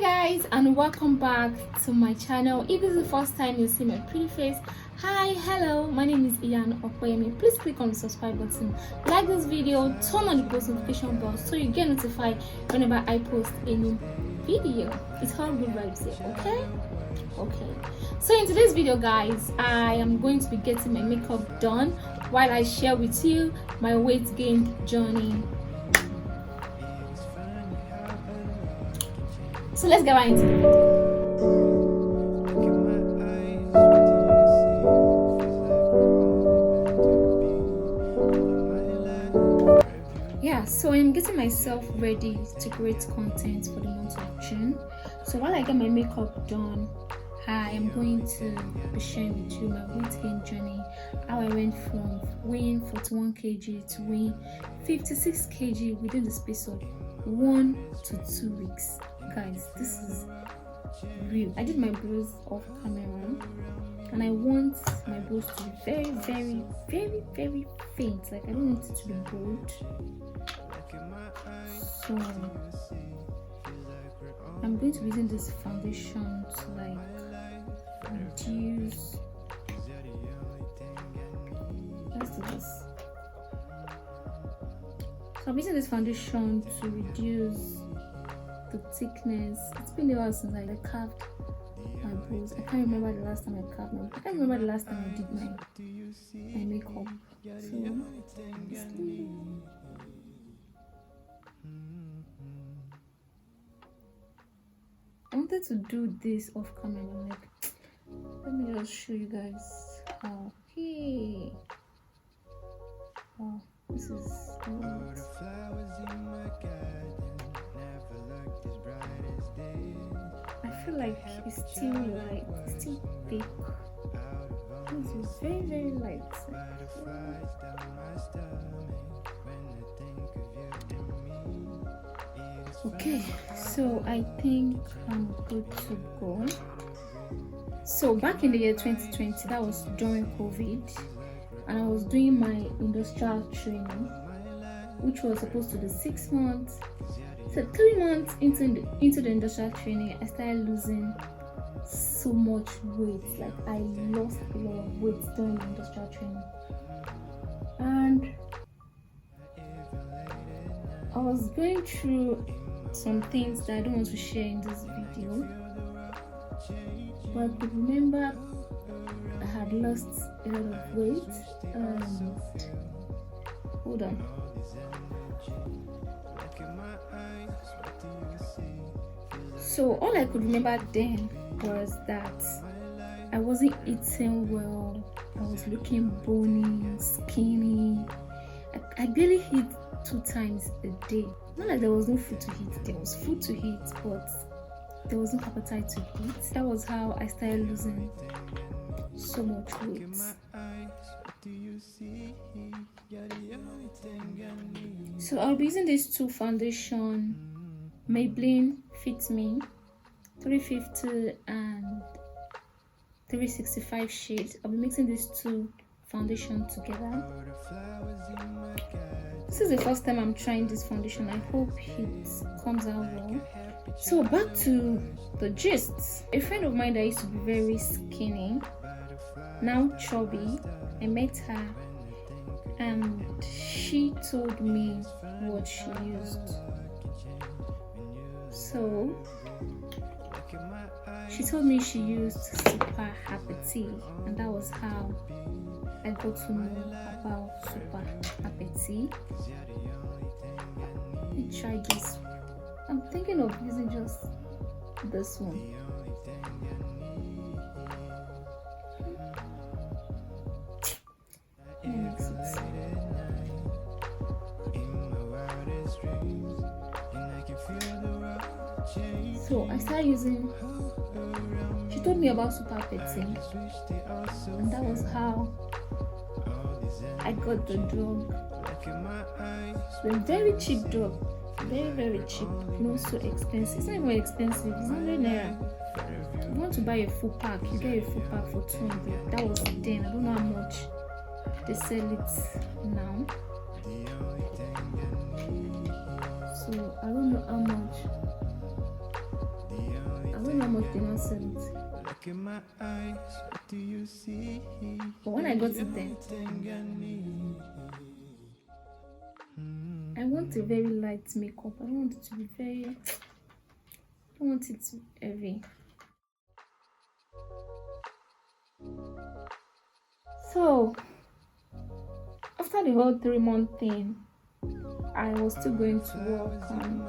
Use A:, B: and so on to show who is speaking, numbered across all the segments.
A: Guys, and welcome back to my channel. If this is the first time you see my pretty face, hi, hello, my name is Ian Okoyemi. Please click on the subscribe button, like this video, turn on the post notification bell so you get notified whenever I post a new video. It's all good vibes here, okay. So in today's video, guys, I am going to be getting my makeup done while I share with you my weight gain journey. So let's get right into the video. Yeah, so I'm getting myself ready to create content for the month of June. So while I get my makeup done, I am going to be sharing with you my weight gain journey, how I went from weighing 41 kg to weighing 56 kg within the space of 1 to 2 weeks. Guys, this is real. I did my brows off camera and I want my brows to be very faint. Like, I don't want it to be bold. So I'm going to be using this foundation to like reduce. Let's do this. So I'm using this foundation to reduce the thickness. It's been a while since I carved my brows. I can't remember the last time I carved them. I can't remember the last time I did my makeup. So I wanted to do this off camera. I'm like, let me just show you guys how. Hey, wow, this is I feel like it's still light, it's still thick. This is very light. Okay, so I think I'm good to go. So back in the year 2020, that was during COVID, and I was doing my industrial training, which was supposed to be 6 months. So 3 months into the industrial training, I started losing so much weight. Like, I lost a lot of weight during my industrial training, and I was going through some things that I don't want to share in this video, but I could remember I had lost a lot of weight. Hold on. So all I could remember then was that I wasn't eating well. I was looking bony, skinny. I barely eat 2 times a day. Not like there was no food to eat. There was food to eat, but there was no appetite to eat. That was how I started losing so much weight. So I'll be using these 2 foundation, Maybelline Fit Me 350 and 365 shades. I'll be mixing these 2 foundations together. This is the first time I'm trying this foundation. I hope it comes out well. So back to the gist. A friend of mine that used to be very skinny, now chubby, I met her and she told me what she used. So she told me she used Super Happy Tea, and that was how I got to know about Super Happy Tea. Let me try this. I'm thinking of using just this one. Let me mix it. So I started using. She told me about Super Happy Tea, and that was how I got the drug. It's a very cheap drug, very cheap, not so expensive. It's not even expensive. It's 100 naira. If you want to buy a full pack, you get a full pack for 200. That was then. I don't know how much they sell it now. So I don't know how much don't know how much they now sell it. But when I got it there, I want a very light makeup. I don't want it to be very, I don't want it to be heavy. So after the whole 3-month thing, I was still going to work and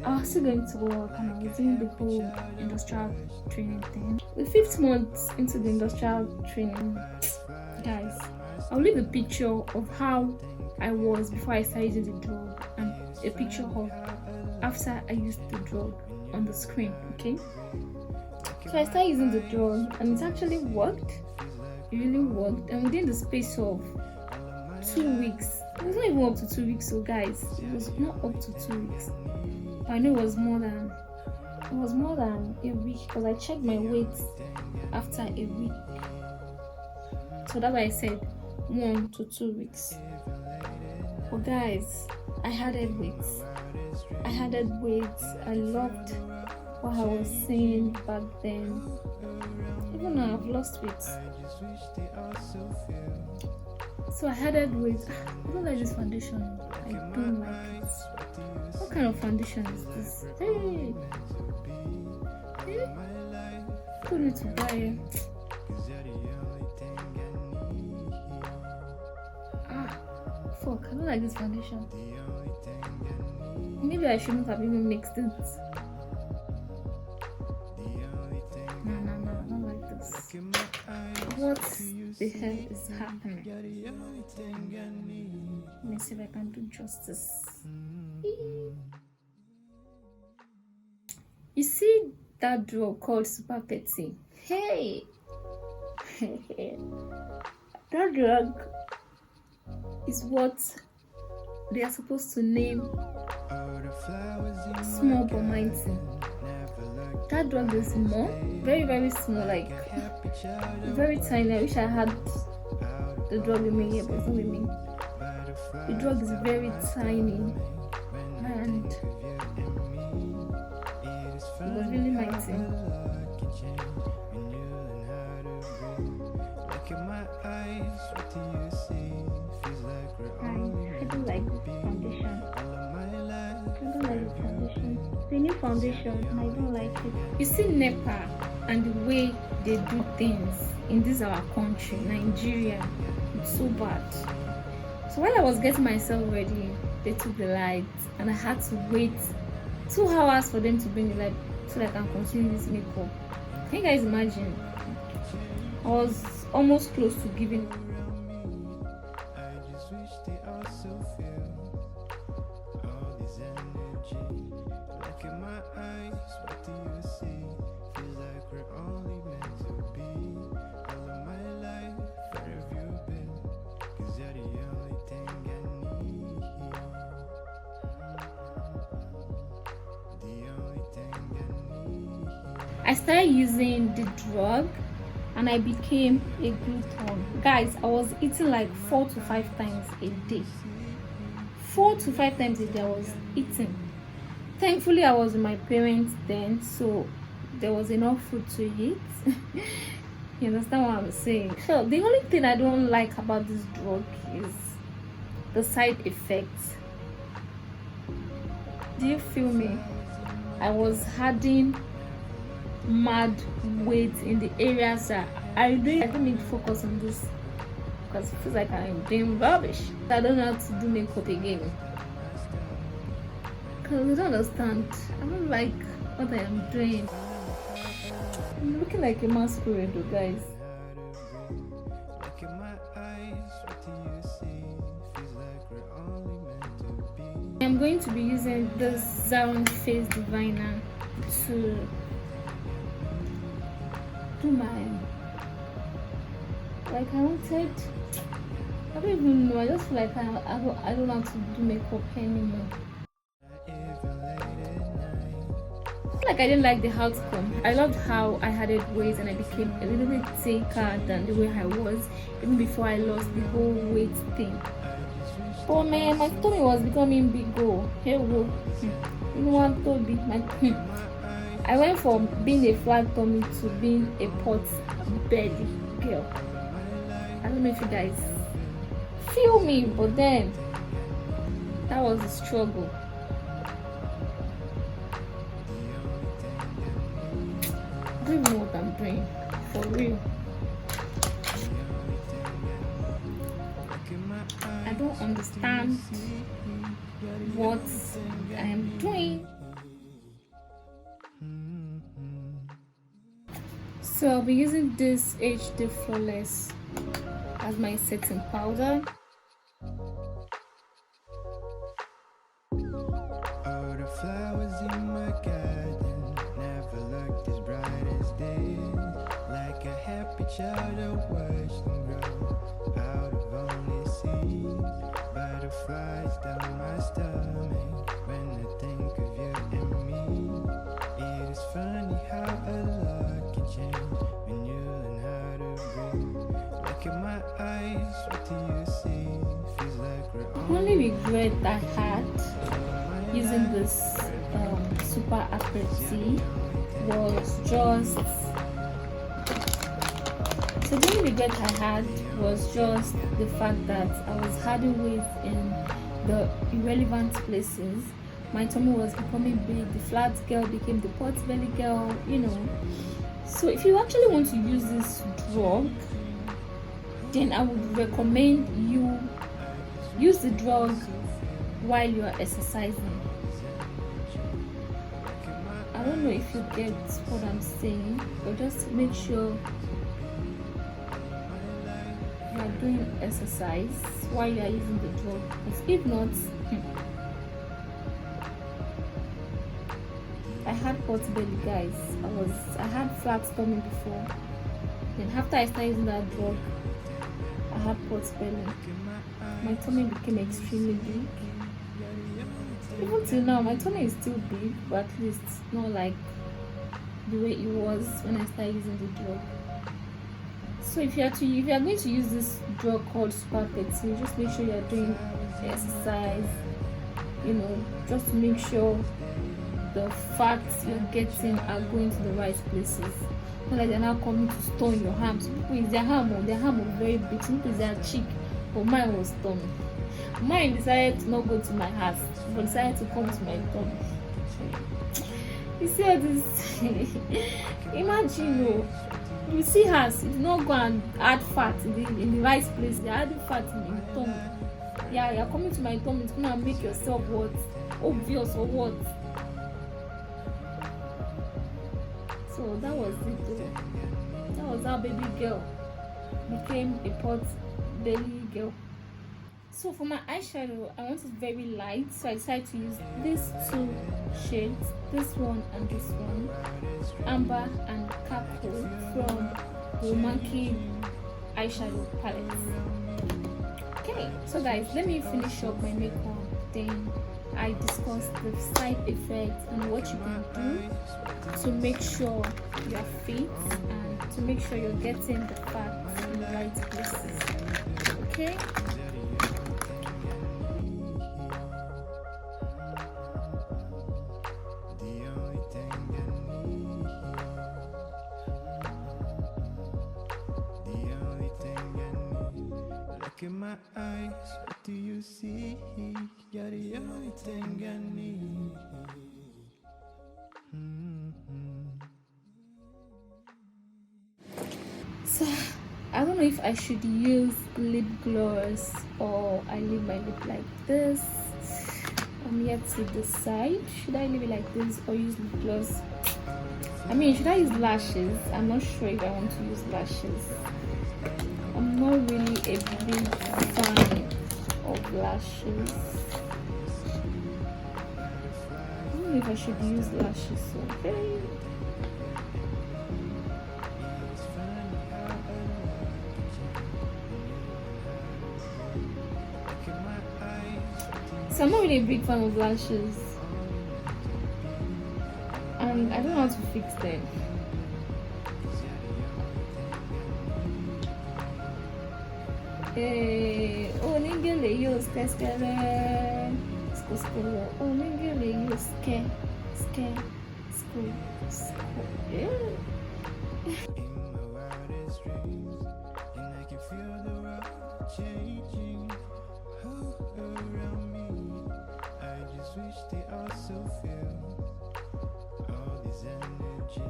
A: I was doing the whole industrial training thing. The 5th month into the industrial training, guys, I'll leave a picture of how I was before I started using the drug and a picture of after I used the drug on the screen, okay? So I started using the drug and it actually worked. It really worked, and within the space of 2 weeks, it was not even up to 2 weeks, so guys, it was not up to 2 weeks. But I know it was more than a week because I checked my weight after a week. So that's why I said 1 to 2 weeks. But guys, I had weight. I loved what I was saying back then. Even now I've lost weight. So I added weight. I don't like this foundation. I don't like it. What kind of foundation is this? Hey! Don't need to buy it. Fuck, I don't like this foundation. Maybe I shouldn't have even mixed it. No, I don't like this. What the hell is happening? Let me see if I can do justice. You see that drug called Super Petty? Hey! That drug is what they are supposed to name small but mighty. That drug is small, very, very small, like very tiny. I wish I had the drug with me here, but it's not with me. The drug is very tiny and it was really mighty. I don't like this foundation. The new foundation, I don't like it. You see NEPA and the way they do things in this our country, Nigeria, it's so bad. So while I was getting myself ready, they took the light and I had to wait 2 hours for them to bring the light so that I can continue this makeup. Can you guys imagine? I was almost close to giving. I started using the drug and I became a glutton. Guys, I was eating like 4 to 5 times a day. 4 to 5 times a day I was eating. Thankfully, I was with my parents then, so there was enough food to eat. You understand what I'm saying? So the only thing I don't like about this drug is the side effects. Do you feel me? I was adding mad weight in the areas that I don't need to focus on this because it feels like I'm doing rubbish. I don't know how to do makeup again because you don't understand. I don't like what I am doing. I'm looking like a masquerade, guys. I'm going to be using this Zaron Face Diviner to do my, like I wanted, I don't even know, I just feel like I don't have to do makeup anymore. I feel like I didn't like the outcome. I loved how I added weight and I became a little bit thicker than the way I was even before I lost the whole weight thing. Oh man, my tummy was becoming big. Oh, hey, whoa. You know what, Toby? I went from being a flat tummy to being a pot belly girl. I don't know if you guys feel me, but then that was a struggle. I don't even know what I'm doing, for real. I don't understand what I am doing. So I'll be using this HD Flawless as my setting powder.
B: All the flowers in my garden never looked as bright as this. Like a happy child, I watched them grow out of only seeds. Butterflies down my stomach when I think of you and me. It is funny how a lot can change when you learn how to breathe. Look at my eyes, what do you see? Feels like we're
A: The only regret I had using this super aperitif was just the only regret I had was just the fact that I was adding weight in the irrelevant places. My tummy was becoming big, the flat girl became the pot belly girl, you know. So if you actually want to use this drug, then I would recommend you use the drug while you are exercising. I don't know if you get what I'm saying, but just make sure you are doing exercise while you are using the drug. Because if not, I had pot belly, guys. I had flat tummy before. Then after I started using that drug, I had pot belly. My tummy became extremely big. Even till now, my tummy is still big, but at least not like the way it was when I started using the drug. So if you are going to use this drug called Super Petit, just make sure you are doing exercise. You know, just to make sure the fats you're getting are going to the right places. Not like they're now coming to stone your arm. Some people is their arm was very big. Some people is their cheek, but mine was stone. Mine decided to not go to my heart, but decided to come to my tummy. You see all this? Imagine, you see her, you do not go and add fat in the right place. You're adding fat in your tummy. Yeah, you're coming to my tummy. It's gonna make yourself what? Obvious or what? So that was it though. That was how baby girl became a pot belly girl. So for my eyeshadow, I want it very light, so I decided to use these two shades, this one and this one, Amber and Capo from the Monkey eyeshadow palette. Okay, so guys, let me finish up my makeup, then I discuss the side effects and what you can do to make sure you are fit and to make sure you're getting the fat in the right places. Okay.
B: Look in my eyes, what do you see? You're the only thing I need.
A: So I don't know if I should use lip gloss or I leave my lip like this. I'm yet to decide. Should I leave it like this or use lip gloss? I mean, should I use lashes? I'm not sure if I want to use lashes. I'm not really a big fan of lashes. I don't know if I should use lashes. Okay. So I'm not really a big fan of lashes, and I don't know how to fix them. Oh, nigga, yo, school. Oh, nigga, you scare, school. Yeah.
B: In my wildest dreams, and I can feel the world changing around me. I just wish they also feel all this energy.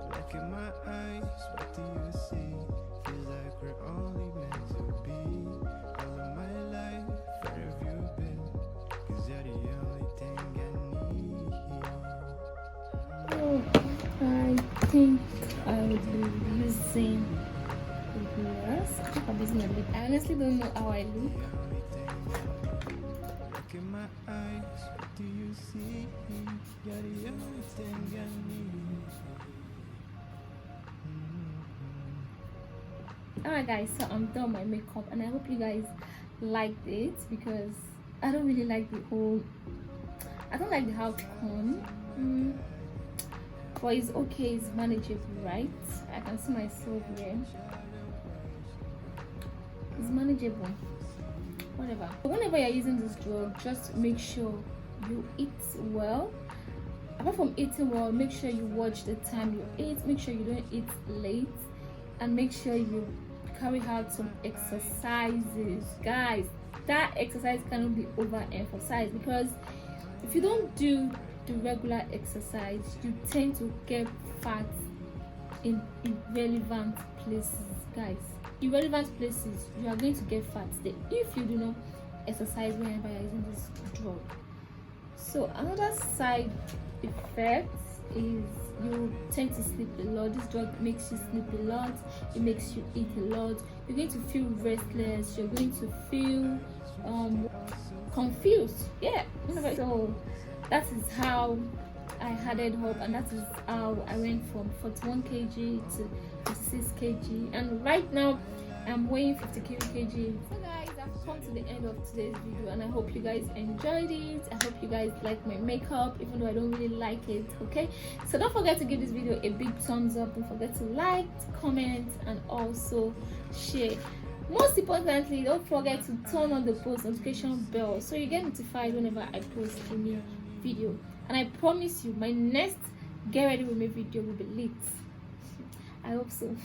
B: Look in my eyes, what do you see? Feels like we're only meant to be. All of my life, where have you been? 'Cause you're the only thing I need.
A: Oh, I think I would be using glass. I think I'm using a lip. I honestly don't know how I look.
B: Look in my eyes, what do you see? You're the only thing I need.
A: Alright guys, so I'm done my makeup and I hope you guys liked it, because I don't really like I don't like the outcome. But it's okay, it's manageable, right? I can see myself here. It's manageable, whatever. But whenever you're using this drug, just make sure you eat well. Apart from eating well, make sure you watch the time you eat, make sure you don't eat late, and make sure you carry out some exercises. Guys, that exercise cannot be overemphasized, because if you don't do the regular exercise, you tend to get fat in irrelevant places. Guys, irrelevant places, you are going to get fat there if you do not exercise whenever you're using this drug. So another side effect is you tend to sleep a lot. This drug makes you sleep a lot, it makes you eat a lot, you're going to feel restless, you're going to feel confused. Yeah, so that is how I added up, and that is how I went from 41 kg to 56 kg, and right now I'm weighing 50 kg. So guys, I've come to the end of today's video, and I hope you guys enjoyed it. I hope you guys like my makeup, even though I don't really like it. Okay, so don't forget to give this video a big thumbs up, don't forget to like, comment, and also share. Most importantly, don't forget to turn on the post notification bell so you get notified whenever I post a new video. And I promise you, my next get ready with me video will be lit. I hope so.